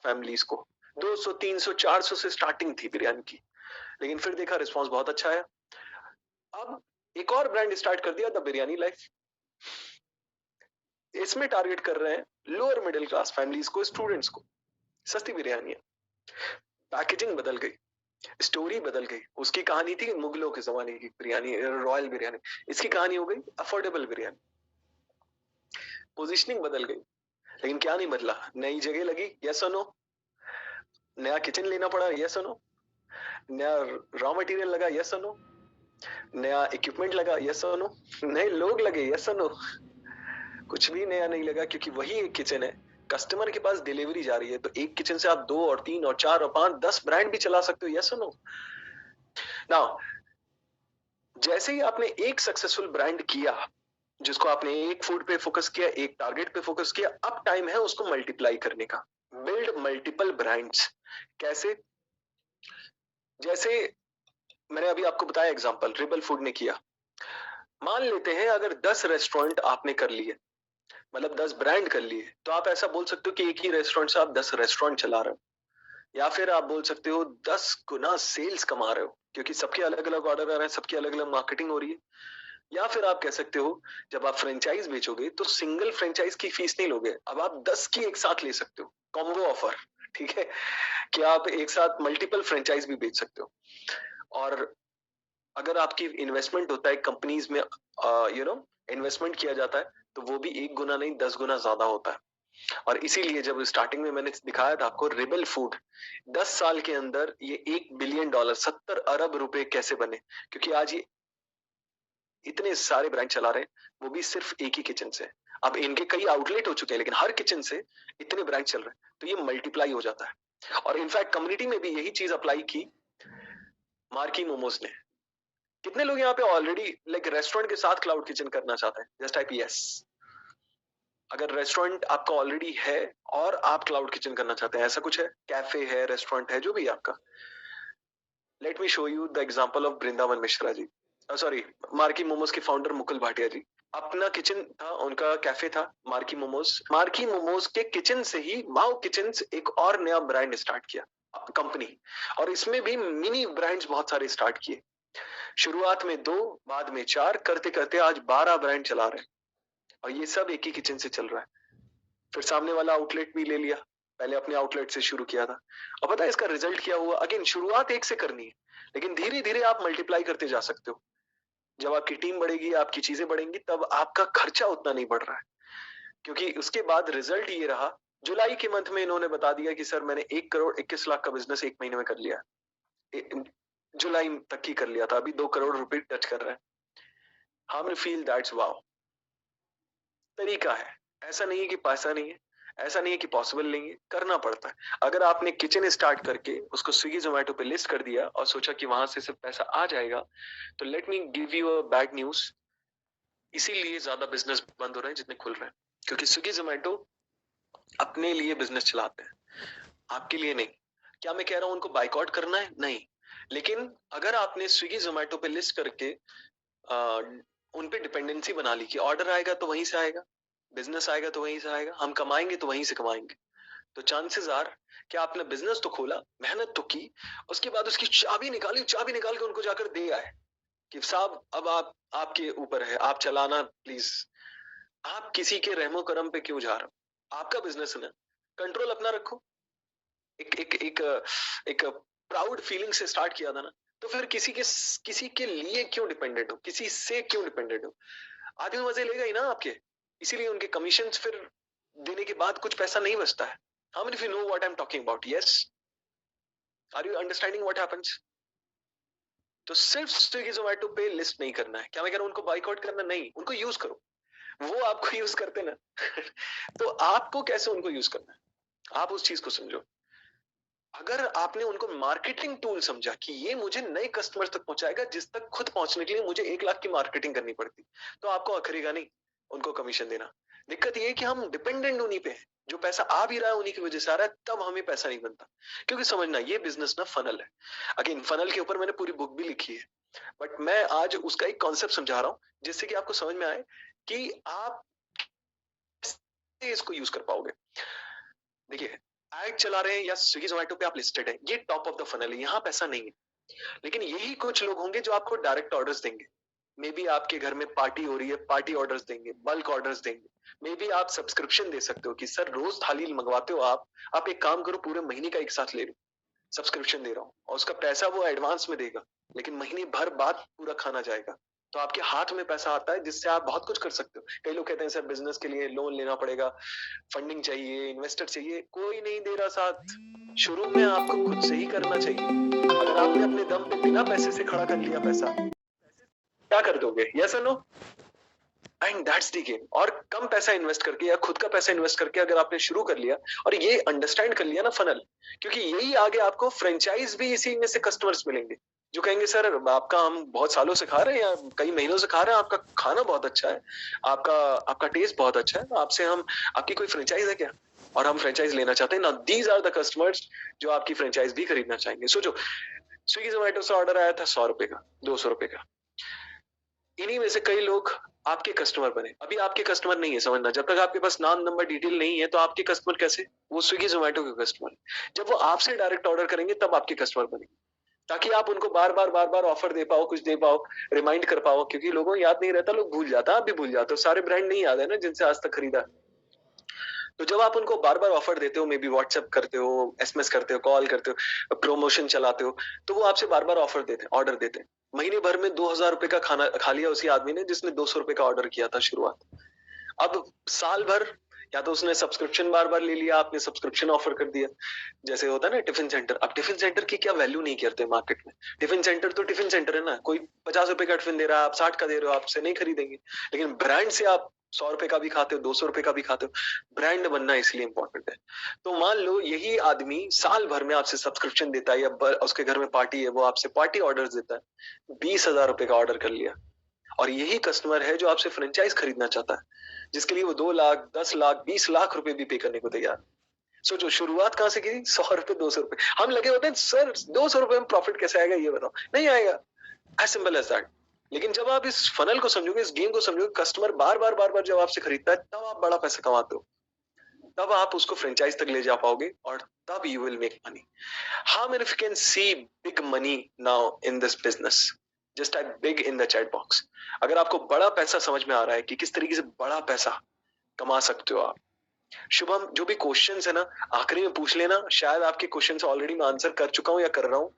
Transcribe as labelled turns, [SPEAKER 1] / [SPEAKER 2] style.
[SPEAKER 1] Families को। 200, 300, 400 से starting थी बिरयानी की, लेकिन फिर देखा रिस्पॉन्स बहुत अच्छा आया। अब एक और ब्रांड स्टार्ट कर दिया, द बिरयानी लाइफ। इसमें टारगेट कर रहे हैं लोअर मिडिल क्लास फैमिलीज को, स्टूडेंट्स को। सस्ती बिरयानी है, पैकेजिंग बदल गई, स्टोरी बदल गई। उसकी कहानी थी मुगलों के जमाने की बिरयानी, रॉयल बिरयानी। इसकी कहानी हो गई अफोर्डेबल बिरयानी। पोजीशनिंग बदल गई, लेकिन क्या नहीं बदला? नई जगह लगी, यस और नो? नया किचन लेना पड़ा, यस और नो? नया रॉ मटेरियल लगा, यस और नो? नया इक्विपमेंट लगा, यस और नो? नए लोग लगे, यस और नो? कुछ भी नया नहीं लगा, क्योंकि वही एक किचन है, कस्टमर के पास डिलीवरी जा रही है। तो एक किचन से आप 2 और 3 और 4 और 5 10 ब्रांड भी चला सकते हो, यस और नो? नाउ जैसे ही आपने एक सक्सेसफुल ब्रांड किया, जिसको आपने एक फूड पे फोकस किया, एक टारगेट पे फोकस किया, अब टाइम है उसको मल्टीप्लाई करने का। Build multiple brands. कैसे? जैसे मैंने अभी आपको बताया एग्जांपल, रिबल फूड ने किया। मान लेते हैं अगर 10 रेस्टोरेंट आपने कर लिए, मतलब 10 ब्रांड कर लिए, तो आप ऐसा बोल सकते हो कि एक ही रेस्टोरेंट से आप 10 रेस्टोरेंट चला रहे हो, या फिर आप बोल सकते हो 10 गुना सेल्स कमा रहे हो, क्योंकि सबके अलग अलग ऑर्डर आ रहे हैं, सबकी अलग अलग मार्केटिंग हो रही है। या फिर आप कह सकते हो जब आप फ्रेंचाइज बेचोगे तो सिंगल फ्रेंचाइज की फीस नहीं लोगे, अब आप 10 की एक साथ ले सकते हो, कॉम्बो ऑफर। ठीक है, कि आप एक साथ मल्टीपल फ्रेंचाइज भी बेच सकते हो। और अगर आपकी इन्वेस्टमेंट होता है कंपनीज में, इन्वेस्टमेंट किया जाता है, तो वो भी 1 गुना नहीं 10 गुना ज्यादा होता है। और इसीलिए जब स्टार्टिंग में मैंने दिखाया था आपको रिबल फूड, 10 साल के अंदर ये $1 बिलियन, 70 अरब रुपए कैसे बने, क्योंकि आज ये इतने सारे ब्रांड चला रहे हैं, वो भी सिर्फ एक ही किचन से। अब इनके कई आउटलेट हो चुके हैं, लेकिन हर किचन से इतने ब्रांड चल रहे हैं, तो ये मल्टीप्लाई हो जाता है। और इनफैक्ट कम्युनिटी में भी यही चीज अप्लाई की मार्की मोमोज ने। कितने लोग यहाँ पे ऑलरेडी लाइक रेस्टोरेंट के साथ क्लाउड किचन करना चाहते हैं? Just type yes. अगर रेस्टोरेंट आपका ऑलरेडी है और आप क्लाउड किचन करना चाहते हैं, ऐसा कुछ है, कैफे है, रेस्टोरेंट है, जो भी है आपका। Let me show you the example of Vrindavan Mishra ji, sorry, Marky Momos के फाउंडर मुकुल भाटिया जी। अपना किचन था, उनका कैफे था मार्की मोमोज। मार्की मोमोज के किचन से ही माओ किचन एक और नया ब्रांड स्टार्ट किया कंपनी, और इसमें भी मिनी ब्रांड्स बहुत सारे स्टार्ट किए। शुरुआत में 2, बाद में 4, करते करते आज 12 ब्रांड चला रहे हैं, और ये सब एक ही किचन से चल रहा है। फिर सामने वाला आउटलेट भी ले लिया, पहले अपने आउटलेट से शुरू किया था। और पता है इसका रिजल्ट क्या हुआ? अगेन शुरुआत एक से करनी है, लेकिन धीरे धीरे आप मल्टीप्लाई करते जा सकते हो। जब आपकी टीम बढ़ेगी, आपकी चीजें बढ़ेंगी, तब आपका खर्चा उतना नहीं बढ़ रहा है। क्योंकि उसके बाद रिजल्ट ये रहा, जुलाई के मंथ में इन्होंने बता दिया कि सर मैंने 1 करोड़ 21 लाख का बिजनेस 1 महीने में कर लिया। जुलाई तक ही कर लिया था, अभी 2 करोड़ रुपए टच कर रहा है। हम फील दैट्स वाओ। तरीका है, ऐसा नहीं है कि पैसा नहीं है, ऐसा नहीं है कि पॉसिबल नहीं है, करना पड़ता है। अगर आपने किचन स्टार्ट करके उसको स्विगी जोमेटो पे लिस्ट कर दिया और सोचा कि वहां से सिर्फ पैसा आ जाएगा, तो let me give you a bad news. इसीलिए ज्यादा बिजनेस बंद हो रहे हैं जितने खुल रहे हैं, क्योंकि स्विगी जोमेटो अपने लिए बिजनेस चलाते हैं, आपके लिए नहीं। क्या मैं कह रहा हूं उनको बाइकआउट करना है? नहीं। लेकिन अगर आपने स्विगी जोमेटो पे लिस्ट करके आ, उन पे डिपेंडेंसी बना ली कि ऑर्डर आएगा तो वहीं से आएगा, बिजनेस आएगा तो वहीं से आएगा, हम कमाएंगे तो वहीं से कमाएंगे, तो चांसेस आर कि आपने बिजनेस तो खोला, मेहनत तो की, उसके बाद उसकी चाबी निकाली, चाबी निकाल के उनको जाकर दे आए कि साहब अब आप, आपके ऊपर है, आप चलाना प्लीज। आप किसी के रहमो करम पे क्यों जा रहे हो? आपका बिजनेस है ना, कंट्रोल अपना रखो। एक एक एक एक प्राउड फीलिंग से स्टार्ट किया था ना, तो फिर किसी के लिए क्यों डिपेंडेंट हो, किसी से क्यों डिपेंडेंट हो? आदमी मजे लेगा ही ना आपके, इसीलिए उनके कमीशन फिर देने के बाद कुछ पैसा नहीं बचता है। How many of you know what I am talking about? Yes, are you understanding what happens? तो सिर्फ स्विगी जोमेटो पे लिस्ट नहीं करना है। क्या मैं कह रहा हूं उनको बाइकआउट करना? नहीं, उनको यूज करो। वो आपको यूज करते ना तो आपको कैसे उनको यूज करना है, आप उस चीज को समझो। अगर आपने उनको मार्केटिंग टूल समझा कि ये मुझे नए कस्टमर तक पहुंचाएगा, जिस तक खुद पहुंचने के लिए मुझे 1 लाख की मार्केटिंग करनी पड़ती, तो आपको अखरेगा नहीं उनको कमीशन देना। दिक्कत ये है कि हम डिपेंडेंट उन्हीं पे हैं, जो पैसा आ भी रहा है उन्हीं की वजह से आ रहा है, तब हमें पैसा नहीं बनता। क्योंकि समझना, ये बिजनेस ना फनल है। अगेन फनल के ऊपर मैंने पूरी बुक भी लिखी है, बट मैं आज उसका एक कॉन्सेप्ट समझा रहा हूँ, जिससे कि आपको समझ में आए कि आप इसको यूज कर पाओगे। देखिए, एड चला रहे हैं या स्विगी जोमेटो पे आप लिस्टेड है, ये टॉप ऑफ द फनल है, यहाँ पैसा नहीं है। लेकिन यही कुछ लोग होंगे जो आपको डायरेक्ट ऑर्डर्स देंगे। मे बी आपके घर में पार्टी हो रही है, पार्टी ऑर्डर्स देंगे, बल्क ऑर्डर्स देंगे। मे बी आप सब्सक्रिप्शन दे सकते हो कि सर रोज थाली मंगवाते हो आप एक काम करो, पूरे महीने का एक साथ ले लो, सब्सक्रिप्शन दे रहा हूँ, और उसका पैसा वो एडवांस में देगा, लेकिन महीने भर बाद पूरा खाना जाएगा। तो आपके हाथ में पैसा आता है जिससे आप बहुत कुछ कर सकते हो। कई लोग कहते हैं सर बिजनेस के लिए लोन लेना पड़ेगा, फंडिंग चाहिए, इन्वेस्टर चाहिए, कोई नहीं दे रहा साथ। शुरू में आपको खुद से ही करना चाहिए। अगर आपने अपने दम पे बिना पैसे से खड़ा कर लिया पैसा, क्या कर दोगे? यस और no? And that's the game. और कम पैसा इन्वेस्ट करके या खुद का पैसा इन्वेस्ट करके अगर आपने शुरू कर लिया और ये अंडरस्टैंड कर लिया ना फनल, क्योंकि यही आगे आपको फ्रेंचाइज भी इसी में से कस्टमर्स मिलेंगे जो कहेंगे सर आपका हम बहुत सालों से खा रहे हैं या कई महीनों से खा रहे हैं, आपका खाना बहुत अच्छा है, आपका आपका टेस्ट बहुत अच्छा है, आपसे हम आपकी कोई फ्रेंचाइज है क्या? और हम फ्रेंचाइज लेना चाहते हैं ना। दीज आर द कस्टमर्स जो आपकी फ्रेंचाइज भी खरीदना चाहेंगे। सोचो, स्विगी जोमेटो से ऑर्डर आया था 100 रुपए का, 200 रुपए का, इन्हीं में से कई लोग आपके कस्टमर बने। अभी आपके कस्टमर नहीं है, समझना, जब तक आपके पास नाम नंबर डिटेल नहीं है तो आपके कस्टमर कैसे? वो स्विगी जोमेटो के कस्टमर। जब वो आपसे डायरेक्ट ऑर्डर करेंगे तब आपके कस्टमर बनेंगे, ताकि आप उनको बार बार ऑफर दे पाओ, कुछ दे पाओ, रिमाइंड कर पाओ, क्योंकि लोगों को याद नहीं रहता, लोग भूल जाता, आप भी भूल जाते हो, सारे ब्रांड नहीं याद है ना जिनसे आज तक खरीदा। तो जब आप उनको बार बार ऑफर देते हो, मे बी व्हाट्सएप करते हो, एसएमएस करते हो, कॉल करते हो, प्रमोशन चलाते हो, तो वो आपसे बार बार ऑफर देते हैं, ऑर्डर देते हैं। महीने भर में 2000 रुपए का खाना खा लिया उसी आदमी ने जिसने 200 रुपए का ऑर्डर किया था शुरुआत। अब साल भर या तो उसने सब्सक्रिप्शन बार बार ले लिया, आपने सब्सक्रिप्शन ऑफर कर दिया, जैसे होता है ना टिफिन सेंटर। अब टिफिन सेंटर की क्या वैल्यू नहीं करते मार्केट में। टिफिन सेंटर तो टिफिन सेंटर है ना, कोई 50 रुपए का टिफिन दे रहा है, आप 60 का दे रहे हो, आपसे नहीं खरीदेंगे। लेकिन ब्रांड से आप 100 रुपए का भी खाते हो, 200 रुपए का भी खाते हो। ब्रांड बनना इसलिए इंपॉर्टेंट है। तो मान लो यही आदमी साल भर में आपसे सब्सक्रिप्शन देता है या उसके घर में पार्टी है, वो आपसे पार्टी ऑर्डर देता है, 20,000 रुपए का ऑर्डर कर लिया, और यही कस्टमर है जो आपसे फ्रेंचाइज खरीदना चाहता है, जिसके लिए वो 2 लाख, 10 लाख, 20 लाख रुपए भी पे करने को तैयार। सोचो शुरुआत कहां से की? 100 रुपए, 200 रुपए। हम लगे होते हैं सर 200 रुपए में प्रॉफिट कैसे आएगा, ये बताओ। नहीं आएगा, एज सिंपल एज दैट। लेकिन जब आप इस फनल को समझोगे, इस गेम को समझोगे, कस्टमर बार बार जब आपसे खरीदता है, तब आप बड़ा पैसा कमाते हो, तब आप उसको फ्रेंचाइज तक ले जा पाओगे, और तब you will make money. How many of you can see big money now in this business? Just type big in the chat box. अगर आपको बड़ा पैसा समझ में आ रहा है कि किस तरीके से बड़ा पैसा कमा सकते हो आप। शुभम, जो भी क्वेश्चंस है ना, आखिरी में पूछ लेना, शायद आपके क्वेश्चन ऑलरेडी मैं आंसर कर चुका हूं या कर रहा हूं।